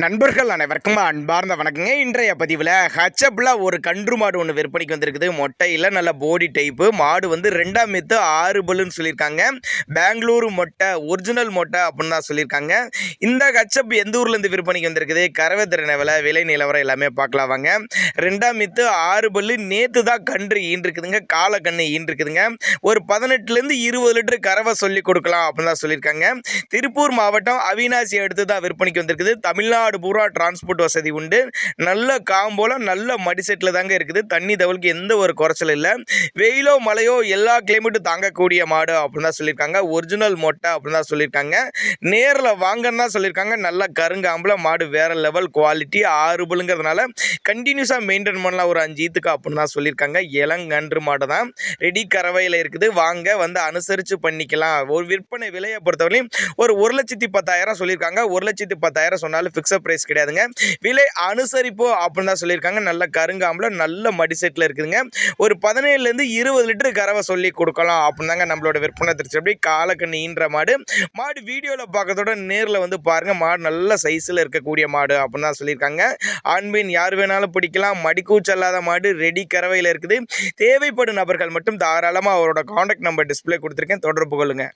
நண்பர்கள் அனைவருக்கும் அன்பார்ந்த வணக்கங்க. இன்றைய பதிவில் ஹச்சப்பில் ஒரு கன்று மாடு ஒன்று விற்பனைக்கு வந்திருக்குது. மொட்டையில் நல்ல போடி டைப்பு மாடு வந்து 2ஆம் ஈத்து 6 பல்லுன்னு சொல்லியிருக்காங்க. பெங்களூரு மொட்டை ஒரிஜினல் மொட்டை அப்படின்னு தான் சொல்லியிருக்காங்க. இந்த ஹச்சப் எந்த ஊர்லேருந்து விற்பனைக்கு வந்திருக்குது, கறவை திறனை விலை நிலவரம் எல்லாமே பார்க்கலாம் வாங்க. 2ஆம் ஈத்து 6 பல்லு நேற்று தான் கன்று ஈன்றுக்குதுங்க. காலை கன்று ஈன்றுக்குதுங்க. ஒரு 18லேருந்து 20 லிட்டர் கறவை சொல்லி கொடுக்கலாம் அப்படின்னு தான் சொல்லியிருக்காங்க. திருப்பூர் மாவட்டம் அவினாசி எடுத்து தான் விற்பனைக்கு வந்திருக்குது. தமிழ்நாடு பூரா டிரான்ஸ்போர்ட் வசதி உண்டு. நல்ல காம்போல நல்ல மடிசெட்டில் தாங்க இருக்குது. தண்ணி தவளுக்கு எந்த ஒரு குறைச்சல் இல்லை. வெயிலோ மழையோ எல்லா கிளைமேட்டும் தாங்கக்கூடிய மாடு அப்படின்னு தான் சொல்லியிருக்காங்க. ஒரிஜினல் மொட்டை அப்படின்னு தான் சொல்லியிருக்காங்க. நேரில் வாங்கன்னு தான் சொல்லியிருக்காங்க. நல்ல கருங்காம்பில் மாடு வேற லெவல் குவாலிட்டி 6 பல்லுங்கிறதுனால கண்டினியூஸாக மெயின்டைன் பண்ணலாம் ஒரு 5 ஈத்துக்கு அப்படின்னு தான் சொல்லியிருக்காங்க. இளங்கன்று மாடு தான் ரெடி கறவையில் இருக்குது. வாங்க வந்து அனுசரித்து பண்ணிக்கலாம். ஒரு விற்பனை விலையை பொறுத்தவரையும் ஒரு 1,10,000 சொல்லியிருக்காங்க. 1,10,000 சொன்னாலும் ஃபிக்ஸட் பிரைஸ் கிடையாதுங்க. விலை அனுசரிப்போ அப்படின்னு தான் சொல்லியிருக்காங்க. நல்ல கருங்காம்பில் நல்ல மடிசெட்டில் இருக்குதுங்க. ஒரு 17லேருந்து 20 லிட்டர் கறவை சொல்லி கொடுக்கலாம் அப்படின்னு தாங்க நம்மளோட விற்பனை திருச்சி. அப்படி காலக்கண்ணு ஈன்ற மாடு வீடியோவில் பார்க்கறதோட நேரில் வந்து பாருங்கள். மாடு நல்ல சைஸில் இருக்கக்கூடிய மாடு அப்படின்னு தான் சொல்லியிருக்காங்க. ஆண்பின் யார் வேணாலும் பிடிக்கலாம். மடிக்கூச்சு இல்லாத மாடு ரெடி கறவையில் இருக்குது. தேவைப்படும் நபர்கள் மட்டும் தாராளமாக அவரோட காண்டாக்ட் நம்பர் டிஸ்பிளே கொடுத்துருக்கேன், தொடர்பு கொள்ளுங்கள்.